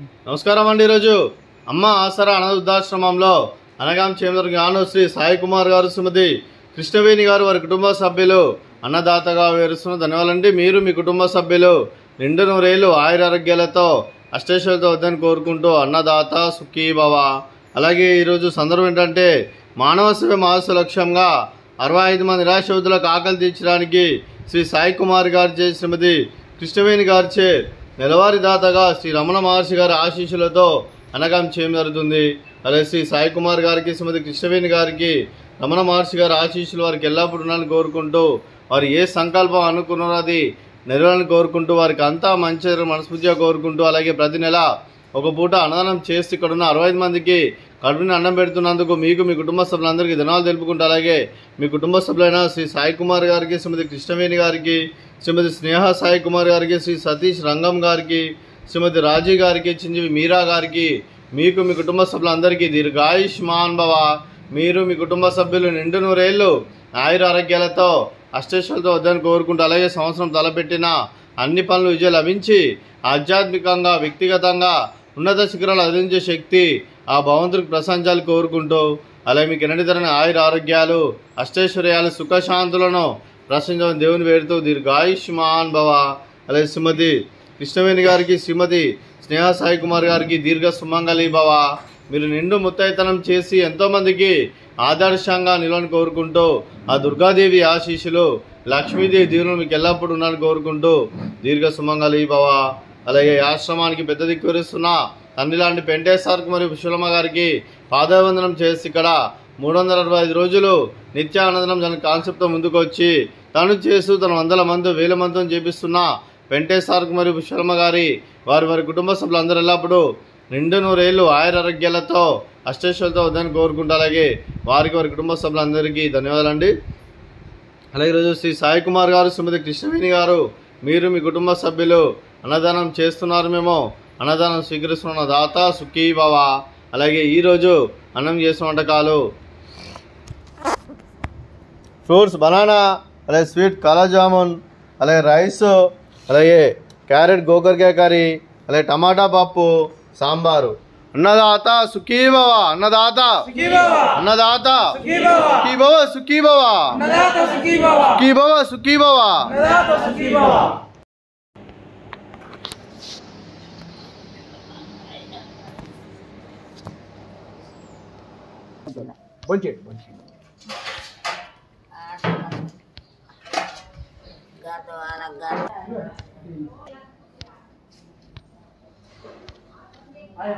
నమస్కారం అండి. ఈరోజు అమ్మ ఆసరా అనాథ వృద్ధాశ్రమంలో అనగాం చేమూరు జ్ఞాన శ్రీ సాయి కుమార్ గారు, శ్రీమతి కృష్ణవేణి గారు, వారి కుటుంబ సభ్యులు అన్నదాతగా వేరుస్తున్న ధన్యవాదాలండి. మీరు మీ కుటుంబ సభ్యులు నిండు నూరేళ్లు ఆయురారోగ్యాలతో అష్టైశ్వర్యాలతో వద్దని కోరుకుంటూ అన్నదాత సుఖీ భవ. అలాగే ఈరోజు సందర్భం ఏంటంటే మానవ సేవ మహస్సు లక్ష్యంగా 65 మంది నిరాశ్రయులకు ఆకలి తీర్చడానికి శ్రీ సాయి కుమార్ గారిచే, శ్రీమతి కృష్ణవేణి గారిచే నెలవారీ దాతగా శ్రీ రమణ మహర్షి గారి ఆశీస్సులతో అనగాం చేయడం జరుగుతుంది. అలాగే శ్రీ సాయి కుమార్ గారికి, శ్రీమతి కృష్ణవేణి గారికి రమణ మహర్షి గారి ఆశీస్సులు వారికి ఎల్లప్పుడూ ఉండాలని కోరుకుంటూ, వారు ఏ సంకల్పం అనుకున్నారో అది నెరవేరాలని కోరుకుంటూ, వారికి అంతా మంచి మనస్ఫూర్తిగా కోరుకుంటూ, అలాగే ప్రతి నెల ఒక పూట అన్నదానం చేసి ఇక్కడ ఉన్న 65 మందికి కడుపుని అన్నం పెడుతున్నందుకు మీకు మీ కుటుంబ సభ్యులందరికీ ధన్యవాదాలు తెలుపుకుంటూ, అలాగే మీ కుటుంబ సభ్యులైన శ్రీ సాయి కుమార్ గారికి, శ్రీమతి కృష్ణవేణి గారికి, శ్రీమతి స్నేహ సాయి కుమార్ గారికి, శ్రీ సతీష్ రంగం గారికి, శ్రీమతి రాజీ గారికి, చిరంజీవి మీరా గారికి, మీకు మీ కుటుంబ సభ్యులందరికీ దీర్ఘాయుష్మాన్ భవ. మీరు మీ కుటుంబ సభ్యులు నిండు నూరేళ్లు ఆయుర ఆరోగ్యాలతో అష్టైశ్వర్యాలతో వద్దని కోరుకుంటూ, అలాగే సంవత్సరం తలపెట్టిన అన్ని పనులు విజయం లభించి ఆధ్యాత్మికంగా వ్యక్తిగతంగా ఉన్నత శిఖరాలు అధించే శక్తి ఆ భగవంతుడికి ప్రశంసాలు కోరుకుంటూ, అలాగే మీకు ఎన్నటి తరని ఆయుర ఆరోగ్యాలు అష్టైశ్వర్యాలు సుఖశాంతులను ప్రశంస దేవుని వేడుతూ దీర్ఘాయుష్మాన్ భవ. అలాగే శ్రీమతి కృష్ణవేణి గారికి, శ్రీమతి స్నేహ సాయి కుమార్ గారికి దీర్ఘ సుమంగళి భవ. మీరు నిండు ముత్తైతనం చేసి ఎంతోమందికి ఆదర్శంగా నిలవని కోరుకుంటూ, ఆ దుర్గాదేవి ఆశీస్సులు లక్ష్మీదేవి దీవులు మీకు ఎల్లప్పుడూ ఉండాలని కోరుకుంటూ దీర్ఘ సుమంగళి భవ. అలాగే ఆశ్రమానికి పెద్ద దిక్కువరిస్తున్న తండ్రి లాంటి పెంటేశ్వర్కి మరియు పుష్పలమ్మ గారికి పాదవందనం చేసి ఇక్కడ 365 రోజులు నిత్యానందనం దాని కాన్సెప్ట్తో ముందుకు వచ్చి తను చేస్తూ తన 100 మంది 1000 మందితో చేపిస్తున్న పెంటేశ్వర్కి మరియు పుష్పలమ్మ గారి వారి కుటుంబ సభ్యులందరూ ఎల్లప్పుడూ నిండు నూరేళ్లు ఆయురారోగ్యాలతో అష్టైశ్వర్యాలతో వద్దని కోరుకుంటూ, అలాగే వారి కుటుంబ సభ్యులందరికీ ధన్యవాదాలండి. అలాగే ఈరోజు శ్రీ సాయి కుమార్ గారు, శ్రీమతి కృష్ణవేణి గారు, మీరు మీ కుటుంబ సభ్యులు అన్నదానం చేస్తున్నారు, మేము అన్నదానం స్వీకరిస్తున్న దాత సుఖీ భవ. అలాగే ఈరోజు అన్నం చేసిన వంటకాలు ఫ్రూట్స్ బనానా, అలాగే స్వీట్ కాలా జామున్, అలాగే రైస్, అలాగే క్యారెట్ గోకరకాయ కర్రీ, అలాగే టమాటా పప్పు, సాంబారు. అన్నదాత సుఖీ భవ, అన్నదాత అన్నదాత సుఖీ భవ, సుఖీ భవ, సుఖీ భవ, సుఖీ భవ. Ayo.